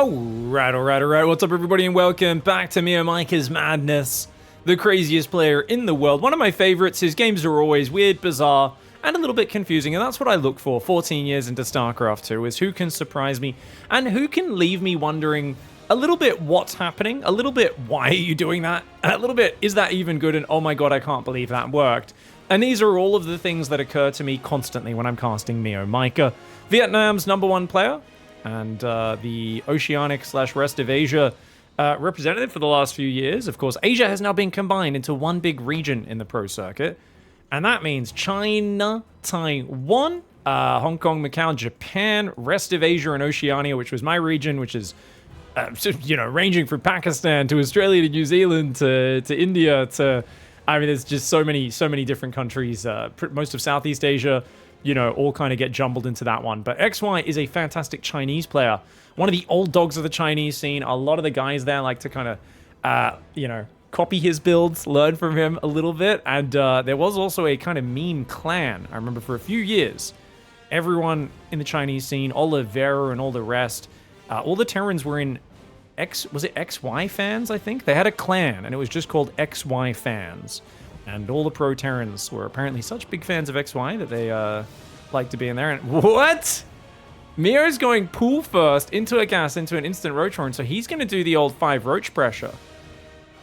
Alright. What's up, everybody, and welcome back to MeomaikA's Madness, the craziest player in the world. One of my favorites. His games are always weird, bizarre, and a little bit confusing, and that's what I look for 14 years into Starcraft 2, is who can surprise me, and who can leave me wondering a little bit what's happening, a little bit why are you doing that, and a little bit is that even good, and oh my god, I can't believe that worked. And these are all of the things that occur to me constantly when I'm casting MeomaikA. Vietnam's #1 player, and the Oceanic/rest of Asia representative for the last few years. Of course, Asia has now been combined into one big region in the pro circuit, and that means China, Taiwan, Hong Kong, Macau, Japan, rest of Asia, and Oceania, which was my region, which is, ranging from Pakistan to Australia to New Zealand to India to, I mean, there's just so many different countries, most of Southeast Asia, all kind of get jumbled into that one. But XY is a fantastic Chinese player. One of the old dogs of the Chinese scene. A lot of the guys there like to kind of, copy his builds, learn from him a little bit. And there was also a kind of meme clan. I remember for a few years, everyone in the Chinese scene, Oliveira and all the rest, all the Terrans were in was it XY fans, I think? They had a clan, and it was just called XY fans. And all the pro Terrans were apparently such big fans of XY that they like to be in there. And what? Mio's going pool first into a gas, into an instant roach horn, so he's going to do the old 5 roach pressure.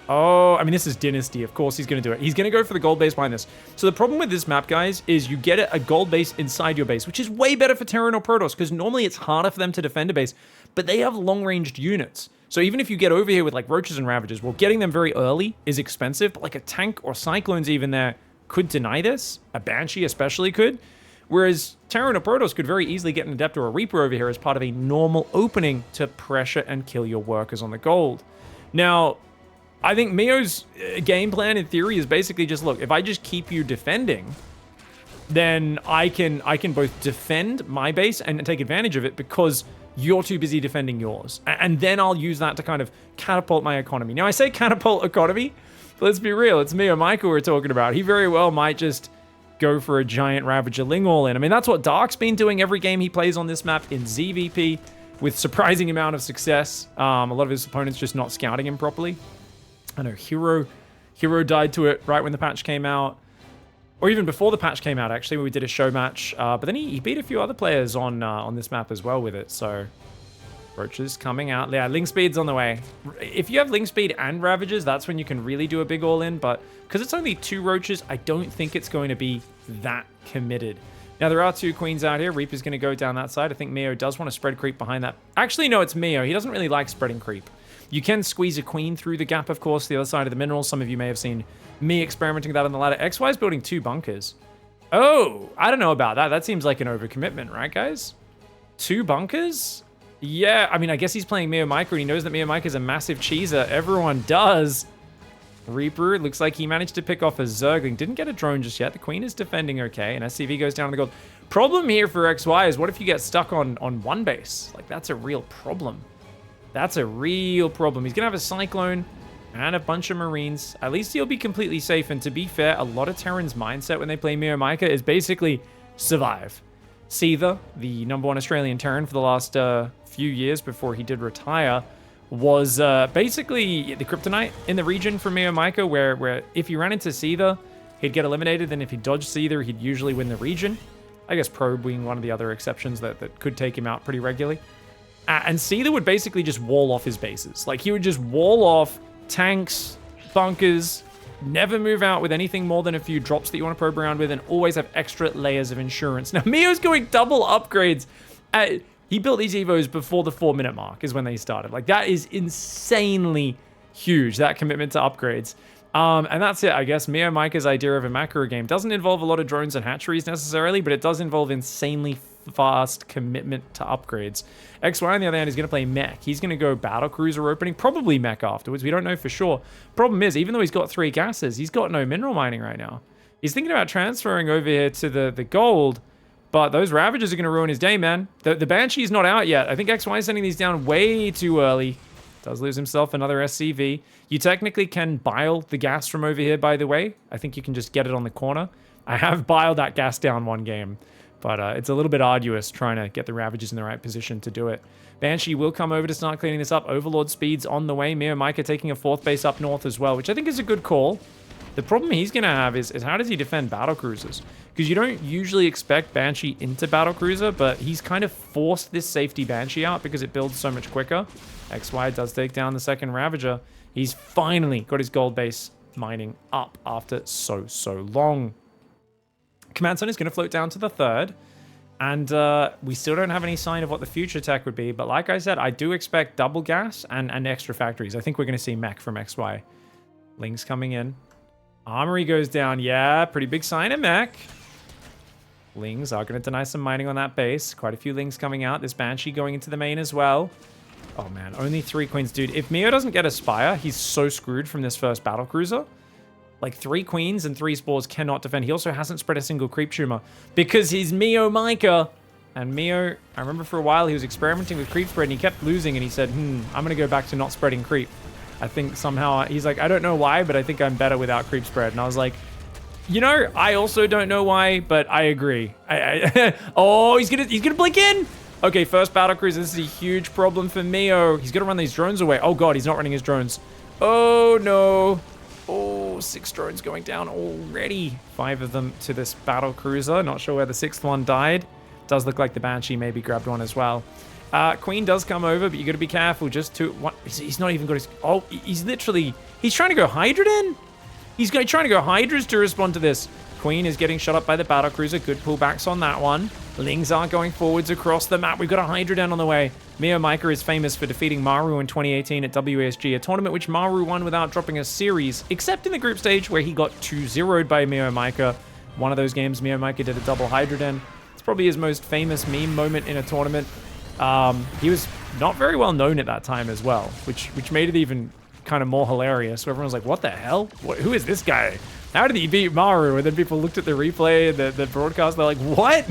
Oh, I mean, this is Dynasty. Of course he's going to do it. He's going to go for the gold base behind this. So the problem with this map, guys, is you get a gold base inside your base, which is way better for Terran or Protoss, because normally it's harder for them to defend a base, but they have long-ranged units. So even if you get over here with like roaches and ravages, well, getting them very early is expensive, but like a tank or cyclones even there could deny this. A Banshee especially could. Whereas Terran or Protoss could very easily get an Adept or a Reaper over here as part of a normal opening to pressure and kill your workers on the gold. Now, I think Mio's game plan in theory is basically just, look, if I just keep you defending, then I can both defend my base and take advantage of it because you're too busy defending yours. And then I'll use that to kind of catapult my economy. Now, I say catapult economy, but let's be real. It's MeomaikA we're talking about. He very well might just go for a giant Ravager Ling all-in. I mean, that's what Dark's been doing every game he plays on this map in ZVP with surprising amount of success. A lot of his opponents just not scouting him properly. I know Hero died to it right when the patch came out. Or even before the patch came out, actually, when we did a show match. But then he beat a few other players on this map as well with it. So, Roaches coming out. Yeah, Ling Speed's on the way. If you have Ling Speed and Ravagers, that's when you can really do a big all-in. But because it's only 2 Roaches, I don't think it's going to be that committed. Now, there are 2 Queens out here. Reaper's going to go down that side. I think Mio does want to spread creep behind that. Actually, no, it's Mio. He doesn't really like spreading creep. You can squeeze a Queen through the gap, of course, the other side of the minerals. Some of you may have seen me experimenting with that on the ladder. XY's building 2 bunkers. Oh, I don't know about that. That seems like an overcommitment, right, guys? 2 bunkers? Yeah, I mean, I guess he's playing MeomaikA, and he knows that MeomaikA is a massive cheeser. Everyone does. Reaper, it looks like he managed to pick off a Zergling. Didn't get a drone just yet. The Queen is defending okay, and SCV goes down on the gold. Problem here for XY is, what if you get stuck on one base? Like, that's a real problem. That's a real problem. He's going to have a Cyclone and a bunch of Marines. At least he'll be completely safe. And to be fair, a lot of Terran's mindset when they play MeomaikA is basically survive. Seether, the #1 Australian Terran for the last few years before he did retire, was basically the kryptonite in the region for MeomaikA, where if he ran into Seether, he'd get eliminated. Then if he dodged Seether, he'd usually win the region. I guess Probe being one of the other exceptions that could take him out pretty regularly. And Seether would basically just wall off his bases. Like, he would just wall off tanks, bunkers, never move out with anything more than a few drops that you want to probe around with, and always have extra layers of insurance. Now, Mio's going double upgrades. He built these Evos before the 4-minute mark is when they started. Like, that is insanely huge, that commitment to upgrades. And that's it, I guess. MeomaikA's idea of a macro game doesn't involve a lot of drones and hatcheries necessarily, but it does involve insanely fast commitment to upgrades. XY, on the other hand, is going to play mech. He's going to go battle cruiser opening, probably mech afterwards. We don't know for sure. Problem is, even though he's got 3 gases, he's got no mineral mining right now. He's thinking about transferring over here to the gold, but those Ravagers are going to ruin his day, man. The Banshee's not out yet. I think XY is sending these down way too early. Does lose himself another SCV. You technically can bile the gas from over here, by the way. I think you can just get it on the corner. I have biled that gas down one game. But it's a little bit arduous trying to get the Ravagers in the right position to do it. Banshee will come over to start cleaning this up. Overlord speed's on the way. MeomaikA taking a 4th base up north as well, which I think is a good call. The problem he's going to have is how does he defend battlecruisers? Because you don't usually expect Banshee into battlecruiser, but he's kind of forced this safety Banshee out because it builds so much quicker. XY does take down the second Ravager. He's finally got his gold base mining up after so long. Command Center is going to float down to the 3rd. And we still don't have any sign of what the future tech would be. But like I said, I do expect double gas and extra factories. I think we're going to see mech from XY. Ling's coming in. Armory goes down. Yeah, pretty big sign of mech. Lings are going to deny some mining on that base. Quite a few Lings coming out. This Banshee going into the main as well. Oh man, only 3 queens. Dude, if Meo doesn't get a Spire, he's so screwed from this first battlecruiser. Like 3 queens and 3 spores cannot defend. He also hasn't spread a single creep tumor because he's MeomaikA. And Meo, I remember for a while he was experimenting with creep spread and he kept losing and he said, I'm going to go back to not spreading creep. I think somehow, he's like, I don't know why, but I think I'm better without creep spread. And I was like, you know, I also don't know why, but I agree. Oh, he's gonna blink in. Okay, first battlecruiser. This is a huge problem for Meo. He's gonna run these drones away. Oh god, he's not running his drones. Oh no. Oh, 6 drones going down already. 5 of them to this battle cruiser. Not sure where the 6th one died. Does look like the Banshee maybe grabbed one as well. Queen does come over, but you got to be careful. Just to what? He's not even got his. Oh, he's trying to go Hydra then. He's trying to go Hydras to respond to this. Queen is getting shot up by the battle cruiser. Good pullbacks on that one. Lings are going forwards across the map. We've got a Hydra down on the way. MeomaikA is famous for defeating Maru in 2018 at WASG, a tournament which Maru won without dropping a series, except in the group stage where he got 2-0'd by MeomaikA. One of those games, MeomaikA did a double Hydra den. It's probably his most famous meme moment in a tournament. He was not very well known at that time as well, which made it even kind of more hilarious. So everyone's like, what the hell? Who is this guy? How did he beat Maru? And then people looked at the replay and the broadcast. They're like, what?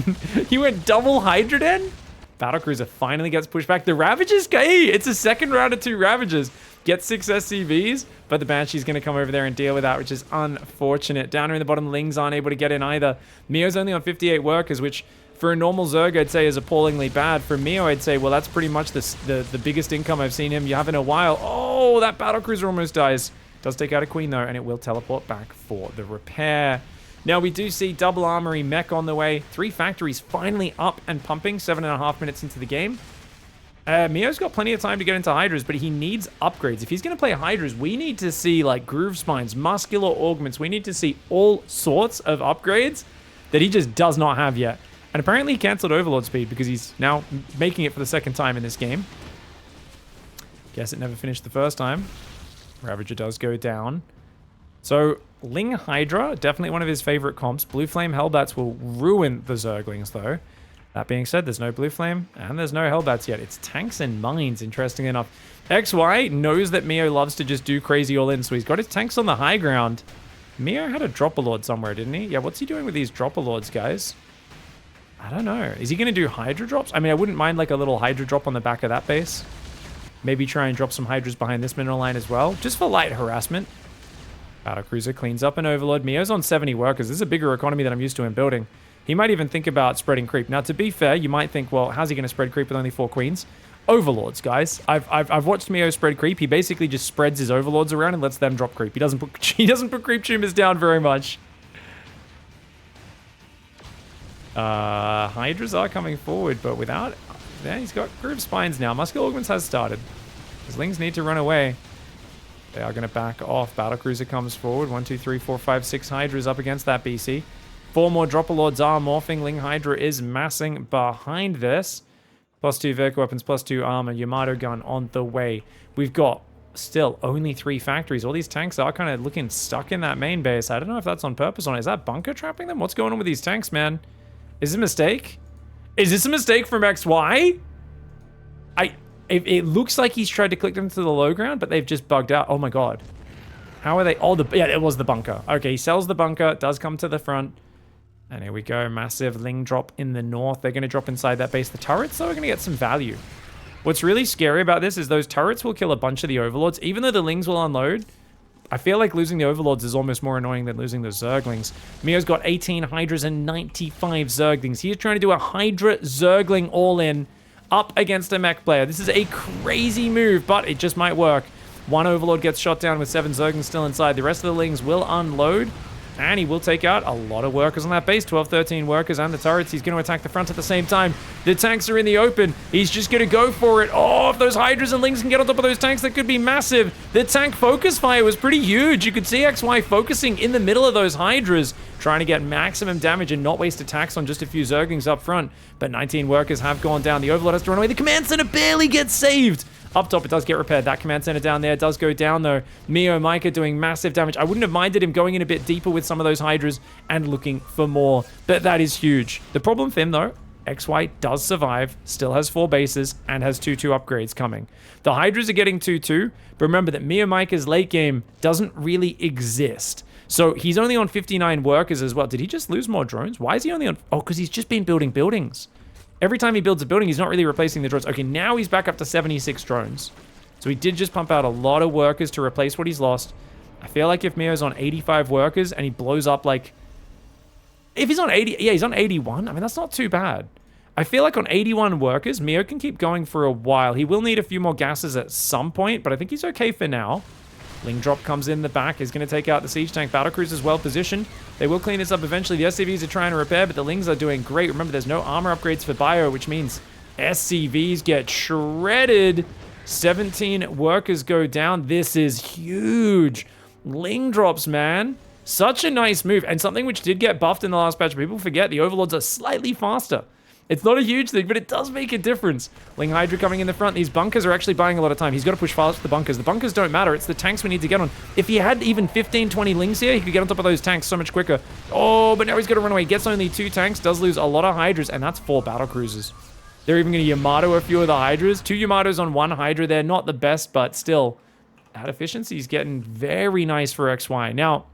He went double Hydra den? Battlecruiser finally gets pushed back. The Ravagers, hey, it's a second round of 2 Ravagers. Get 6 SCVs, but the Banshee's going to come over there and deal with that, which is unfortunate. Down here in the bottom, Lings aren't able to get in either. Meo's only on 58 workers, which for a normal Zerg, I'd say is appallingly bad. For Meo, I'd say, well, that's pretty much the biggest income I've seen him have in a while. Oh, that battlecruiser almost dies. Does take out a queen, though, and it will teleport back for the repair. Now, we do see double armory mech on the way. 3 factories finally up and pumping 7.5 minutes into the game. Meo's got plenty of time to get into Hydras, but he needs upgrades. If he's going to play Hydras, we need to see, like, groove spines, muscular augments. We need to see all sorts of upgrades that he just does not have yet. And apparently he cancelled Overlord speed because he's now making it for the 2nd time in this game. Guess it never finished the first time. Ravager does go down. So, Ling Hydra, definitely one of his favorite comps. Blue Flame Hellbats will ruin the Zerglings, though. That being said, there's no Blue Flame, and there's no Hellbats yet. It's tanks and mines, interestingly enough. XY knows that Meo loves to just do crazy all-in, so he's got his tanks on the high ground. Meo had a Dropper Lord somewhere, didn't he? Yeah, what's he doing with these Dropper Lords, guys? I don't know. Is he going to do Hydra drops? I mean, I wouldn't mind like a little Hydra drop on the back of that base. Maybe try and drop some Hydras behind this mineral line as well, just for light harassment. Battlecruiser cleans up an Overlord. Meo's on 70 workers. This is a bigger economy than I'm used to in building. He might even think about spreading creep. Now, to be fair, you might think, well, how's he going to spread creep with only 4 queens? Overlords, guys. I've watched Meo spread creep. He basically just spreads his Overlords around and lets them drop creep. He doesn't put creep tumors down very much. Hydras are coming forward, but without... Yeah, he's got groove spines now. Muscular augments has started. His Lings need to run away. They are going to back off. Battlecruiser comes forward. 1, 2, 3, 4, 5, 6 Hydras up against that BC. 4 more Dropper Lords are morphing. Ling Hydra is massing behind this. +2 vehicle weapons, +2 armor. Yamato gun on the way. We've got still only 3 factories. All these tanks are kind of looking stuck in that main base. I don't know if that's on purpose or not. Is that bunker trapping them? What's going on with these tanks, man? Is it a mistake? Is this a mistake from XY? It looks like he's tried to click them to the low ground, but they've just bugged out. Oh my god. How are they? Oh, yeah, it was the bunker. Okay, he sells the bunker, does come to the front. And here we go. Massive Ling drop in the north. They're going to drop inside that base. The turrets, though, are going to get some value. What's really scary about this is those turrets will kill a bunch of the Overlords. Even though the Lings will unload, I feel like losing the Overlords is almost more annoying than losing the Zerglings. Meo's got 18 Hydras and 95 Zerglings. He is trying to do a Hydra Zergling all-in up against a mech player. This is a crazy move, but it just might work. One Overlord gets shot down with 7 Zerglings still inside. The rest of the Lings will unload. And he will take out a lot of workers on that base. 12, 13 workers and the turrets. He's going to attack the front at the same time. The tanks are in the open. He's just going to go for it. Oh, if those Hydras and Lings can get on top of those tanks, that could be massive. The tank focus fire was pretty huge. You could see XY focusing in the middle of those Hydras, trying to get maximum damage and not waste attacks on just a few Zerglings up front. But 19 workers have gone down. The Overlord has to run away. The command center barely gets saved. Up top, it does get repaired. That command center down there does go down, though. MeomaikA doing massive damage. I wouldn't have minded him going in a bit deeper with some of those Hydras and looking for more, but that is huge. The problem for him, though, XY does survive, still has 4 bases, and has 2-2 upgrades coming. The Hydras are getting 2-2, but remember that MeomaikA's late game doesn't really exist. So he's only on 59 workers as well. Did he just lose more drones? Why is he only on... Oh, because he's just been building buildings. Every time he builds a building, he's not really replacing the drones. Okay, now he's back up to 76 drones. So he did just pump out a lot of workers to replace what he's lost. I feel like if Meo's on 85 workers and he blows up like... If he's on 80... Yeah, he's on 81. I mean, that's not too bad. I feel like on 81 workers, Meo can keep going for a while. He will need a few more gases at some point, but I think he's okay for now. Ling drop comes in the back, is going to take out the siege tank. Battlecruiser is well positioned. They will clean this up eventually. The SCVs are trying to repair, but the Lings are doing great. Remember, there's no armor upgrades for Bio, which means SCVs get shredded. 17 workers go down. This is huge. Ling drops, man. Such a nice move, and something which did get buffed in the last patch. People forget the Overlords are slightly faster. It's not a huge thing, but it does make a difference. Ling Hydra coming in the front. These bunkers are actually buying a lot of time. He's got to push fast to the bunkers. The bunkers don't matter. It's the tanks we need to get on. If he had even 15, 20 Lings here, he could get on top of those tanks so much quicker. Oh, but now he's got to run away. Gets only 2 tanks. Does lose a lot of Hydras, and that's 4 battlecruisers. They're even going to Yamato a few of the Hydras. 2 Yamatos on 1 Hydra. They're not the best, but still, that efficiency is getting very nice for XY. Now,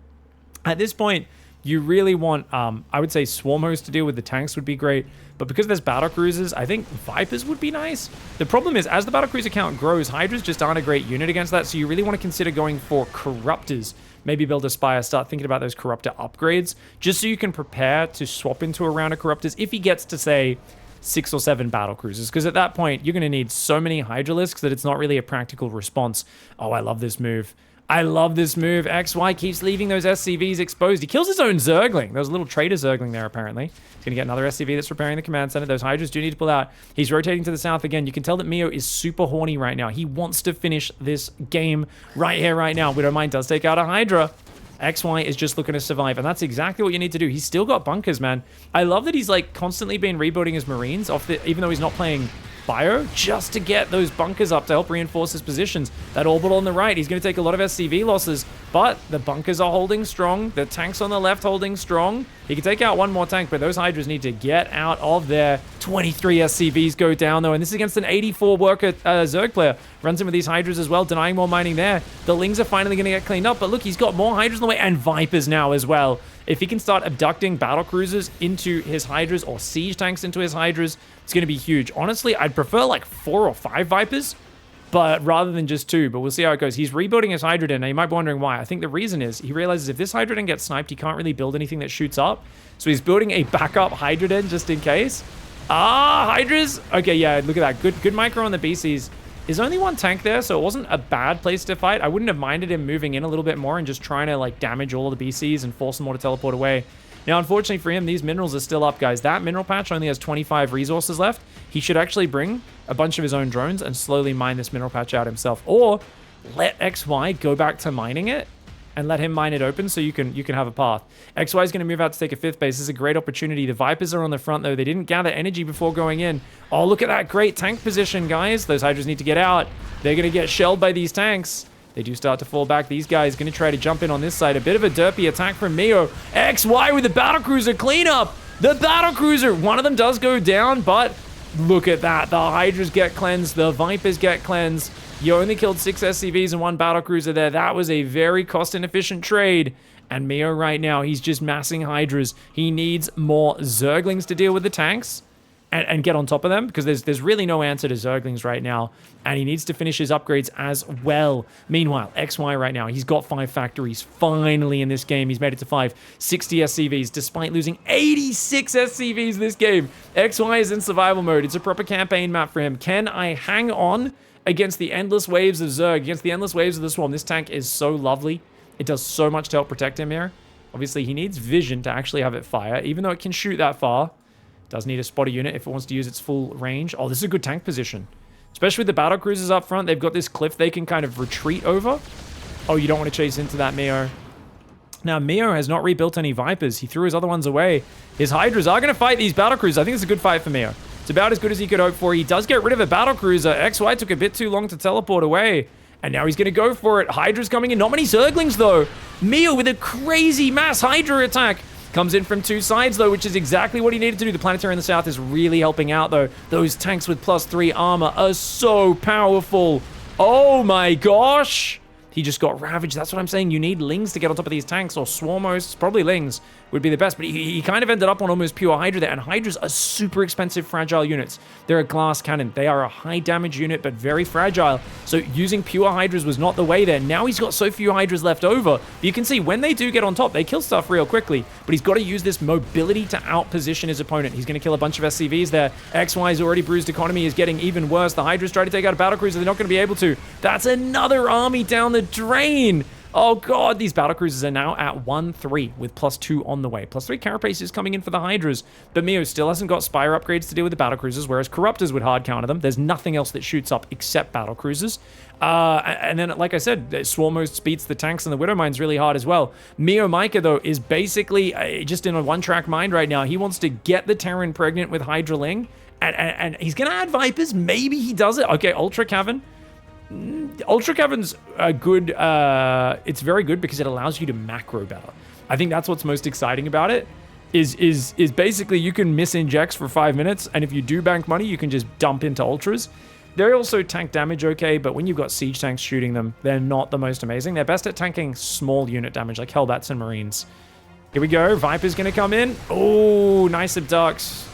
at this point, you really want, I would say Swarm Host to deal with the tanks would be great. But because there's battlecruisers, I think Vipers would be nice. The problem is, as the battlecruiser count grows, Hydras just aren't a great unit against that. So you really want to consider going for Corruptors. Maybe build a Spire, start thinking about those Corruptor upgrades, just so you can prepare to swap into a round of Corruptors if he gets to, say, 6 or 7 battlecruisers. Because at that point, you're going to need so many Hydralisks that it's not really a practical response. Oh, I love this move. I love this move. XY keeps leaving those SCVs exposed. He kills his own Zergling. There was a little traitor Zergling there, apparently. He's going to get another SCV that's repairing the command center. Those Hydras do need to pull out. He's rotating to the south again. You can tell that Meo is super horny right now. He wants to finish this game right here, right now. Widowmine does take out a Hydra. XY is just looking to survive, and that's exactly what you need to do. He's still got bunkers, man. I love that he's, like, constantly been rebuilding his Marines, even though he's not playing Bio, just to get those bunkers up to help reinforce his positions. That orbital on the right, he's going to take a lot of SCV losses, but the bunkers are holding strong. The tanks on the left holding strong. He can take out 1 more tank, but those Hydras need to get out of there. 23 SCVs go down, though, and this is against an 84 worker Zerg player. Runs in with these Hydras as well, denying more mining there. The Lings are finally going to get cleaned up, but look, he's got more Hydras on the way, and Vipers now as well. If he can start abducting battlecruisers into his Hydras or siege tanks into his Hydras, it's going to be huge. Honestly, I'd prefer like 4 or 5 Vipers, but rather than just 2. But we'll see how it goes. He's rebuilding his Hydra Den. Now, you might be wondering why. I think the reason is he realizes if this Hydra Den gets sniped, he can't really build anything that shoots up. So he's building a backup Hydra Den just in case. Ah, Hydras. Okay, yeah, look at that. Good micro on the BCs. There's only 1 tank there, so it wasn't a bad place to fight. I wouldn't have minded him moving in a little bit more and just trying to like damage all of the BCs and force them all to teleport away. Now, unfortunately for him, these minerals are still up, guys. That mineral patch only has 25 resources left. He should actually bring a bunch of his own drones and slowly mine this mineral patch out himself. Or let XY go back to mining it and let him mine it open so you can have a path. XY is going to move out to take a 5th base. This is a great opportunity. The Vipers are on the front, though. They didn't gather energy before going in. Oh, look at that great tank position, guys. Those Hydras need to get out. They're going to get shelled by these tanks. They do start to fall back. These guys going to try to jump in on this side. A bit of a derpy attack from Meo. XY with the battlecruiser cleanup. The battlecruiser. One of them does go down, but look at that. The Hydras get cleansed. The Vipers get cleansed. You only killed 6 SCVs and 1 battlecruiser there. That was a very cost-inefficient trade. And Meo right now, he's just massing Hydras. He needs more Zerglings to deal with the tanks. and get on top of them, because there's really no answer to Zerglings right now, and he needs to finish his upgrades as well. Meanwhile, XY right now, he's got 5 factories. Finally in this game, he's made it to 5. 60 SCVs, despite losing 86 SCVs this game. XY is in survival mode. It's a proper campaign map for him. Can I hang on against the endless waves of Zerg, against the endless waves of the Swarm? This tank is so lovely. It does so much to help protect him here. Obviously, he needs vision to actually have it fire, even though it can shoot that far. Does need a spotter unit if it wants to use its full range. Oh, this is a good tank position. Especially with the battle cruisers up front. They've got this cliff they can kind of retreat over. Oh, you don't want to chase into that, Meo. Now, Meo has not rebuilt any Vipers. He threw his other ones away. His Hydras are going to fight these battle cruisers. I think it's a good fight for Meo. It's about as good as he could hope for. He does get rid of a battle cruiser. XY took a bit too long to teleport away. And now he's going to go for it. Hydra's coming in. Not many Zerglings, though. Meo with a crazy mass Hydra attack. Comes in from 2 sides, though, which is exactly what he needed to do. The Planetary in the south is really helping out, though. Those tanks with +3 armor are so powerful. Oh, my gosh. He just got ravaged. That's what I'm saying. You need Lings to get on top of these tanks, or Swarmos. Probably Lings would be the best. But he kind of ended up on almost pure Hydra there. And Hydras are super expensive, fragile units. They're a glass cannon. They are a high damage unit, but very fragile. So using pure Hydras was not the way there. Now he's got so few Hydras left over. You can see when they do get on top, they kill stuff real quickly. But he's got to use this mobility to outposition his opponent. He's going to kill a bunch of SCVs there. XY's already bruised economy is getting even worse. The Hydras try to take out a battlecruiser. They're not going to be able to. That's another army down the drain. Oh god, these battlecruisers are now at 1-3 with +2 on the way. +3 carapace is coming in for the Hydras, but Meo still hasn't got Spire upgrades to deal with the battlecruisers, whereas Corruptors would hard counter them. There's nothing else that shoots up except battlecruisers. And then, like I said, Swarmos beats the tanks and the Widowmines really hard as well. MeomaikA, though, is basically just in a one-track mind right now. He wants to get the Terran pregnant with Hydraling, and he's going to add Vipers. Maybe he does it. Okay, Ultra Cavern. Ultra Cavern's a good, it's very good because it allows you to macro better. I think that's what's most exciting about it, is basically you can miss injects for 5 minutes, and if you do bank money, you can just dump into Ultras. They also tank damage okay, but when you've got siege tanks shooting them, they're not the most amazing. They're best at tanking small unit damage, like Hellbats and Marines. Here we go, Viper's gonna come in. Oh, nice abducts.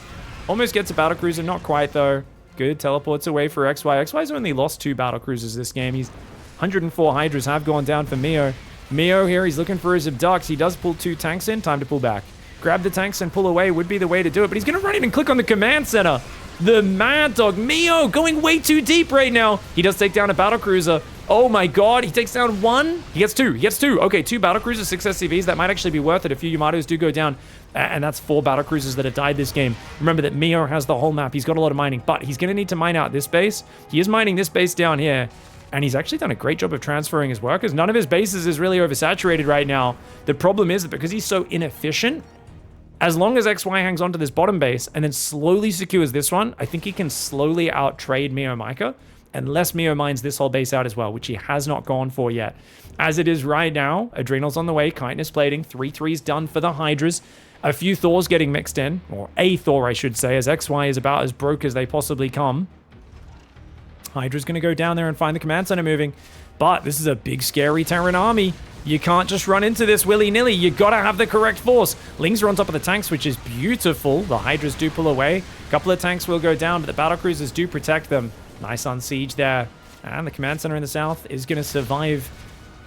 Almost gets a battlecruiser, not quite though. Good, teleports away for XY. XY's only lost 2 battlecruisers this game. He's 104 Hydras have gone down for Meo. Meo here, he's looking for his abducts. He does pull 2 tanks in. Time to pull back. Grab the tanks and pull away would be the way to do it, but he's going to run in and click on the command center. The Mad Dog. Meo going way too deep right now. He does take down a battlecruiser. Oh my god, he takes down 1. He gets 2. He gets 2. Okay, 2 battlecruisers, 6 SCVs. That might actually be worth it. A few Yamatos do go down. And that's 4 battlecruisers that have died this game. Remember that Meo has the whole map. He's got a lot of mining, but he's going to need to mine out this base. He is mining this base down here. And he's actually done a great job of transferring his workers. None of his bases is really oversaturated right now. The problem is that because he's so inefficient, as long as XY hangs on to this bottom base and then slowly secures this one, I think he can slowly out-trade MeomaikA, unless Meo mines this whole base out as well, which he has not gone for yet. As it is right now, Adrenal's on the way, Kindness plating, 3-3's done for the Hydras. A few Thors getting mixed in, or a Thor, I should say, as XY is about as broke as they possibly come. Hydra's going to go down there and find the command center moving, but this is a big, scary Terran army. You can't just run into this willy-nilly. You got to have the correct force. Lings are on top of the tanks, which is beautiful. The Hydras do pull away. A couple of tanks will go down, but the battlecruisers do protect them. Nice on siege there. And the command center in the south is going to survive.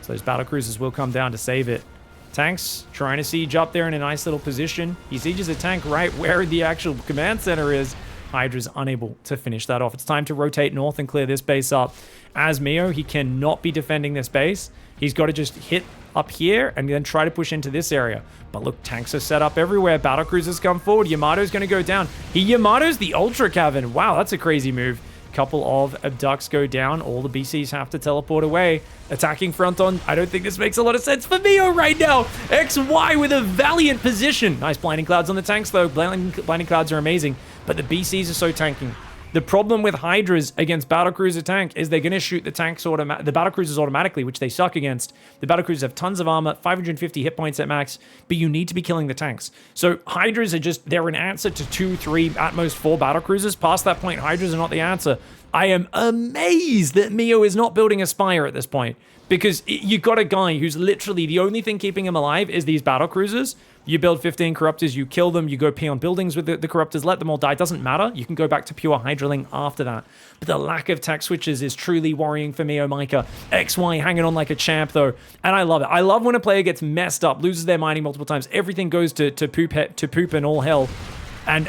So those battlecruisers will come down to save it. Tanks trying to siege up there in a nice little position. He sieges a tank right where the actual command center is. Hydra's unable to finish that off. It's time to rotate north and clear this base up. As Meo, he cannot be defending this base. He's got to just hit up here and then try to push into this area. But look, tanks are set up everywhere. Battlecruisers come forward. Yamato's going to go down. He Yamato's the Ultra Cavern. Wow, that's a crazy move. Couple of abducts go down. All the BCs have to teleport away. Attacking front on. I don't think this makes a lot of sense for Meo right now. XY with a valiant position. Nice blinding clouds on the tanks though. Blinding clouds are amazing. But the BCs are so tanking. The problem with Hydras against Battlecruiser tank is they're going to shoot the Battlecruisers automatically, which they suck against. The Battlecruisers have tons of armor, 550 hit points at max, but you need to be killing the tanks. So Hydras are just, they're an answer to 2, 3, at most 4 Battlecruisers. Past that point, Hydras are not the answer. I am amazed that Meo is not building a Spire at this point, because you got a guy who's literally the only thing keeping him alive is these battle cruisers. You build 15 Corruptors, you kill them, you go pee on buildings with the Corruptors, let them all die. Doesn't matter. You can go back to pure Hydraling after that. But the lack of tech switches is truly worrying for MeomaikA. XY hanging on like a champ, though. And I love it. I love when a player gets messed up, loses their mining multiple times. Everything goes to poop and all hell. And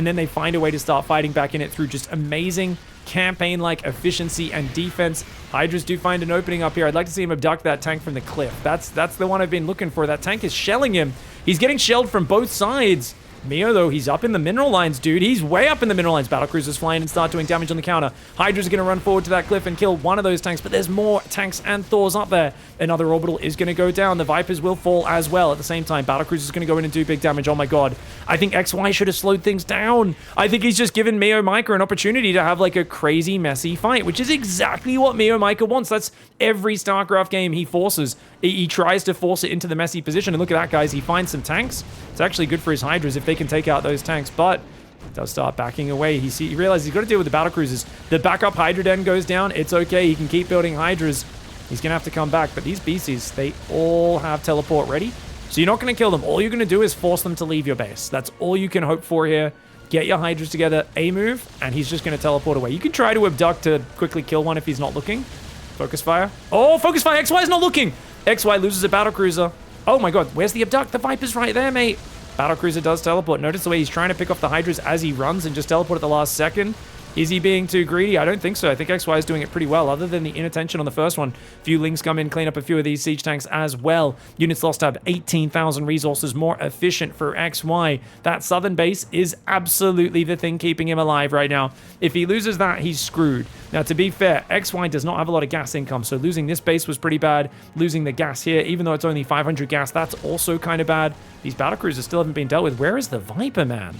then they find a way to start fighting back in it through just amazing campaign-like efficiency and defense. Hydras do find an opening up here. I'd like to see him abduct that tank from the cliff. That's the one I've been looking for. That tank is shelling him. He's getting shelled from both sides. Meo, though, he's up in the mineral lines, dude. He's way up in the mineral lines. Battlecruisers flying and start doing damage on the counter. Hydra's going to run forward to that cliff and kill one of those tanks, but there's more tanks and Thors up there. Another orbital is going to go down. The Vipers will fall as well at the same time. Battlecruiser's going to go in and do big damage. Oh my god. I think XY should have slowed things down. I think he's just given MeomaikA an opportunity to have like a crazy, messy fight, which is exactly what MeomaikA wants. That's every StarCraft game he forces. He tries to force it into the messy position. And look at that, guys. He finds some tanks. It's actually good for his Hydras if they can take out those tanks, but he does start backing away. He realizes he's got to deal with the battlecruisers. The backup Hydra den goes down. It's okay. He can keep building Hydras. He's going to have to come back, but these BCs, they all have teleport ready. So you're not going to kill them. All you're going to do is force them to leave your base. That's all you can hope for here. Get your Hydras together, a move, and he's just going to teleport away. You can try to abduct to quickly kill one if he's not looking. Focus fire. Oh, focus fire. XY is not looking. XY loses a battlecruiser. Oh my god, where's the abduct? The Viper's right there, mate. Battlecruiser does teleport. Notice the way he's trying to pick off the Hydras as he runs and just teleport at the last second. Is he being too greedy? I don't think so. I think XY is doing it pretty well, other than the inattention on the first one. A few Lings come in, clean up a few of these siege tanks as well. Units lost have 18,000 resources, more efficient for XY. That southern base is absolutely the thing keeping him alive right now. If he loses that, he's screwed. Now, to be fair, XY does not have a lot of gas income, so losing this base was pretty bad. Losing the gas here, even though it's only 500 gas, that's also kind of bad. These battlecruisers still haven't been dealt with. Where is the Viper, man?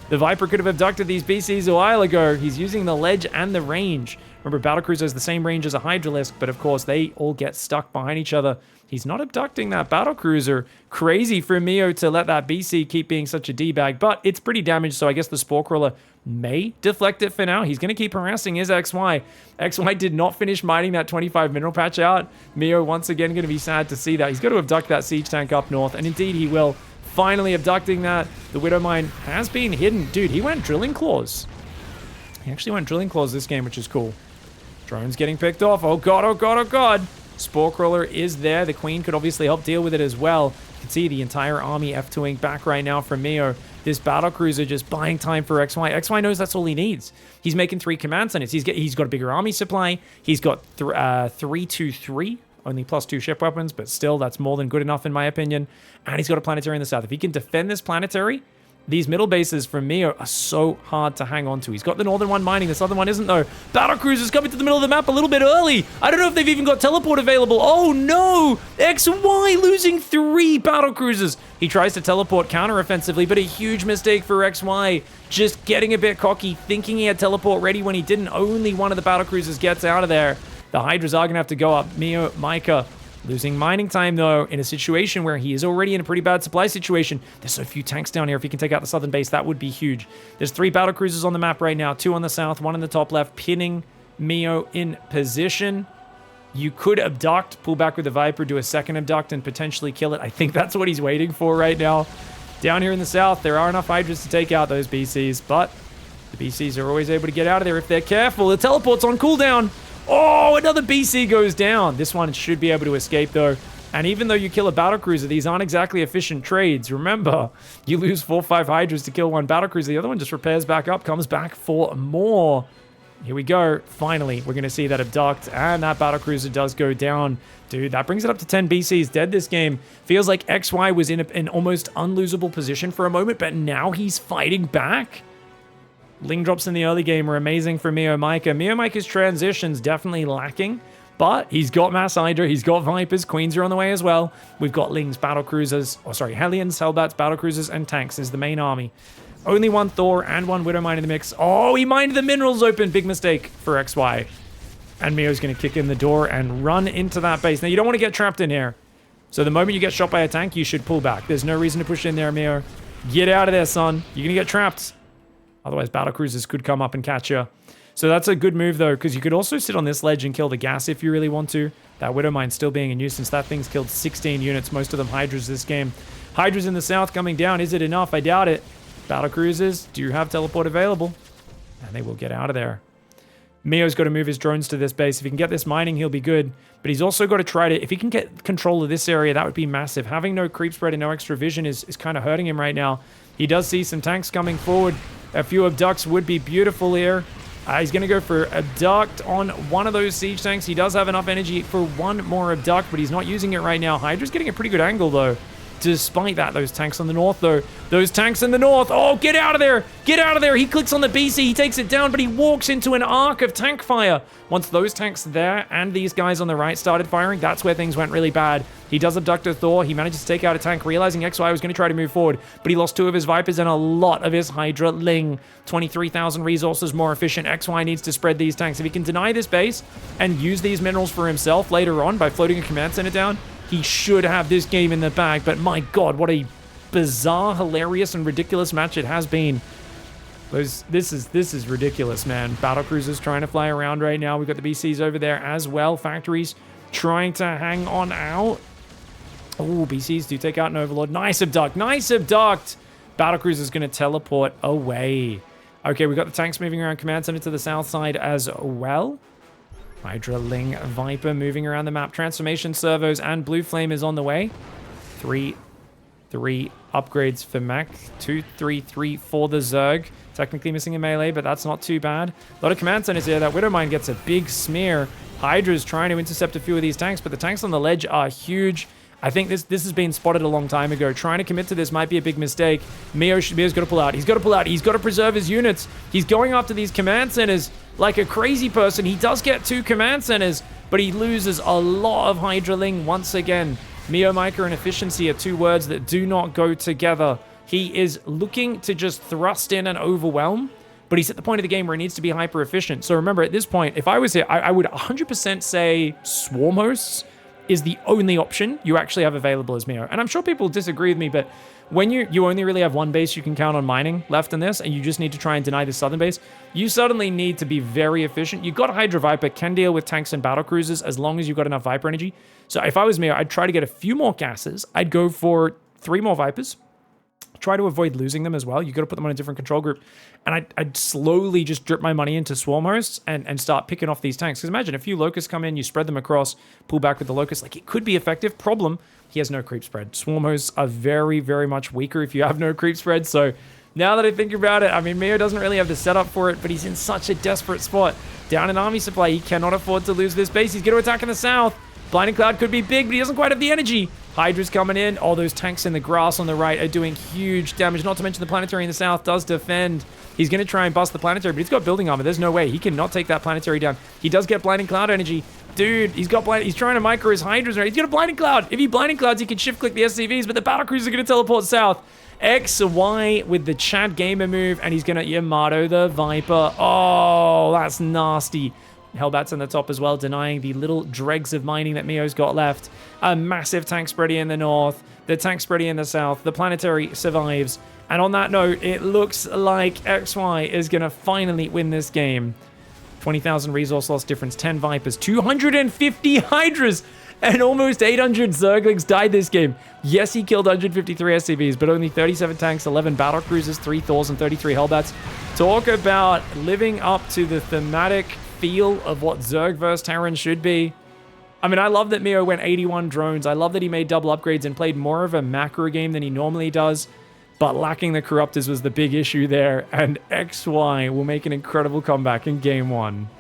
The Viper could have abducted these BCs a while ago. He's using the ledge and the range. Remember, Battlecruiser has the same range as a Hydralisk, but of course, they all get stuck behind each other. He's not abducting that Battlecruiser. Crazy for Meo to let that BC keep being such a D-bag, but it's pretty damaged, so I guess the Spore Crawler may deflect it for now. He's going to keep harassing his XY. XY did not finish mining that 25 mineral patch out. Meo, once again, going to be sad to see that. He's got to abduct that siege tank up north, and indeed he will. Finally abducting that. The Widow Mine has been hidden. Dude, he went Drilling Claws. He actually went Drilling Claws this game, which is cool. Drone's getting picked off. Oh god, oh god, oh god. Spore Crawler is there. The Queen could obviously help deal with it as well. You can see the entire army F2ing back right now from Meo. This Battlecruiser just buying time for XY. XY knows that's all he needs. He's making 3 command centers. He's got a bigger army supply. He's got 3-2-3. Only +2 ship weapons, but still, that's more than good enough in my opinion. And he's got a planetary in the south. If he can defend this planetary, these middle bases from Meo are so hard to hang on to. He's got the northern one mining. This other one isn't, though. Battlecruiser's coming to the middle of the map a little bit early. I don't know if they've even got teleport available. Oh, no! XY losing 3 Battlecruisers. He tries to teleport counter-offensively, but a huge mistake for XY. Just getting a bit cocky, thinking he had teleport ready when he didn't. Only one of the Battlecruisers gets out of there. The Hydras are going to have to go up. MeomaikA losing mining time, though, in a situation where he is already in a pretty bad supply situation. There's so few tanks down here. If he can take out the southern base, that would be huge. There's 3 battlecruisers on the map right now. 2 on the south, 1 in the top left, pinning Meo in position. You could abduct, pull back with the Viper, do a second abduct, and potentially kill it. I think that's what he's waiting for right now. Down here in the south, there are enough Hydras to take out those BCs, but the BCs are always able to get out of there if they're careful. The teleport's on cooldown. Oh, another BC goes down. This one should be able to escape, though. And even though you kill a battlecruiser, these aren't exactly efficient trades. Remember, you lose 4 or 5 Hydras to kill 1 battlecruiser. The other one just repairs back up, comes back for more. Here we go. Finally, we're going to see that abduct, and that battlecruiser does go down. Dude, that brings it up to 10 BCs dead this game. Feels like XY was in an almost unlosable position for a moment, but now he's fighting back. Ling drops in the early game were amazing for MeomaikA. MeomaikA's transition's definitely lacking, but he's got Mass Hydra, he's got Vipers, Queens are on the way as well. We've got Lings, Battlecruisers, Hellions, Hellbats, Battlecruisers, and Tanks is the main army. Only 1 Thor and 1 Widow Mine in the mix. Oh, he mined the minerals open. Big mistake for XY. And Meo's going to kick in the door and run into that base. Now, you don't want to get trapped in here. So the moment you get shot by a tank, you should pull back. There's no reason to push in there, Meo. Get out of there, son. You're going to get trapped. Otherwise, battlecruisers could come up and catch you. So that's a good move, though, because you could also sit on this ledge and kill the gas if you really want to. That Widowmine still being a nuisance. That thing's killed 16 units, most of them Hydras this game. Hydras in the south coming down. Is it enough? I doubt it. Battlecruisers, do you have teleport available? And they will get out of there. Meo's got to move his drones to this base. If he can get this mining, he'll be good. But he's also got to try to... If he can get control of this area, that would be massive. Having no creep spread and no extra vision is kind of hurting him right now. He does see some tanks coming forward. A few abducts would be beautiful here. He's going to go for abduct on one of those siege tanks. He does have enough energy for one more abduct, but he's not using it right now. Hydra's getting a pretty good angle, though. Despite that, those tanks on the north, though. Those tanks in the north. Oh, get out of there. Get out of there. He clicks on the BC. He takes it down, but he walks into an arc of tank fire. Once those tanks there and these guys on the right started firing, that's where things went really bad. He does abduct a Thor. He manages to take out a tank, realizing XY was going to try to move forward, but he lost 2 of his Vipers and a lot of his Hydra. Ling, 23,000 resources more efficient. XY needs to spread these tanks. If he can deny this base and use these minerals for himself later on by floating a command center down, he should have this game in the bag. But my God, what a bizarre, hilarious, and ridiculous match it has been. This is ridiculous, man. Battlecruisers trying to fly around right now. We've got the BCs over there as well. Factories trying to hang on out. Oh, BCs do take out an Overlord. Nice abduct. Nice abduct. Battlecruiser's going to teleport away. Okay, we've got the tanks moving around command center to the south side as well. Hydra, Ling, Viper moving around the map. Transformation servos and Blue Flame is on the way. 3 upgrades for mech. 2, 3, 3 for the Zerg. Technically missing a melee, but that's not too bad. A lot of command centers here. That Widowmine gets a big smear. Hydra's trying to intercept a few of these tanks, but the tanks on the ledge are huge. I think this has been spotted a long time ago. Trying to commit to this might be a big mistake. Meo's got to pull out. He's got to pull out. He's got to preserve his units. He's going after these command centers like a crazy person. He does get 2 command centers, but he loses a lot of Hydraling once again. MeomaikA and efficiency are 2 words that do not go together. He is looking to just thrust in and overwhelm, but he's at the point of the game where he needs to be hyper efficient. So remember, at this point, if I was here, I would 100% say Swarm Hosts is the only option you actually have available as Meo. And I'm sure people disagree with me, but when you only really have one base you can count on mining left in this, and you just need to try and deny the southern base, you suddenly need to be very efficient. You've got Hydra Viper, can deal with tanks and battlecruisers as long as you've got enough Viper energy. So if I was Meo, I'd try to get a few more gases. I'd go for 3 more Vipers. Try to avoid losing them as well. You got to put them on a different control group. And I'd slowly just drip my money into Swarm Hosts and start picking off these tanks. Because imagine, a few Locusts come in, you spread them across, pull back with the Locusts. Like, it could be effective. Problem, he has no creep spread. Swarm Hosts are very, very much weaker if you have no creep spread. So now that I think about it, I mean, Meo doesn't really have the setup for it, but he's in such a desperate spot. Down in army supply, he cannot afford to lose this base. He's going to attack in the south. Blinding Cloud could be big, but he doesn't quite have the energy. Hydra's coming in. All those tanks in the grass on the right are doing huge damage. Not to mention the planetary in the south does defend. He's going to try and bust the planetary, but he's got building armor. There's no way. He cannot take that planetary down. He does get Blinding Cloud energy. Dude, he's trying to micro his Hydras. Right? He's got a Blinding Cloud. If he Blinding Clouds, he can shift click the SCVs, but the battlecruisers are going to teleport south. XY with the Chad Gamer move, and he's going to Yamato the Viper. Oh, that's nasty. Hellbat's on the top as well, denying the little dregs of mining that Meo's got left. A massive tank spready in the north, the tank spready in the south, the planetary survives. And on that note, it looks like XY is going to finally win this game. 20,000 resource loss difference, 10 Vipers, 250 Hydras, and almost 800 Zerglings died this game. Yes, he killed 153 SCVs, but only 37 tanks, 11 battlecruisers, 3 Thors, and 33 Hellbats. Talk about living up to the thematic feel of what Zerg vs. Terran should be. I mean, I love that Meo went 81 drones. I love that he made double upgrades and played more of a macro game than he normally does. But lacking the Corruptors was the big issue there. And XY will make an incredible comeback in Game 1.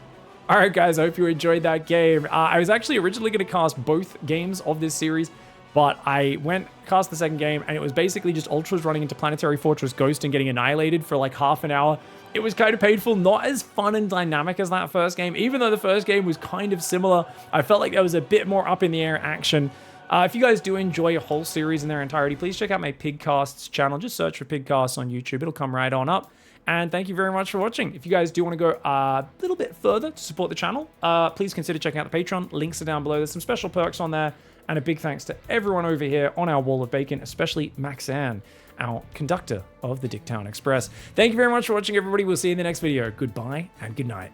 Alright guys, I hope you enjoyed that game. I was actually originally going to cast both games of this series, but I cast the second game, and it was basically just Ultras running into Planetary Fortress Ghost and getting annihilated for like half an hour. It was kind of painful, not as fun and dynamic as that first game. Even though the first game was kind of similar, I felt like there was a bit more up in the air action. If you guys do enjoy a whole series in their entirety, please check out my Pigcasts channel. Just search for Pigcasts on YouTube. It'll come right on up. And thank you very much for watching. If you guys do want to go a little bit further to support the channel, please consider checking out the Patreon. Links are down below. There's some special perks on there. And a big thanks to everyone over here on our Wall of Bacon, especially Maxanne. our conductor of the Dicktown Express. Thank you very much for watching, everybody. We'll see you in the next video. Goodbye and good night.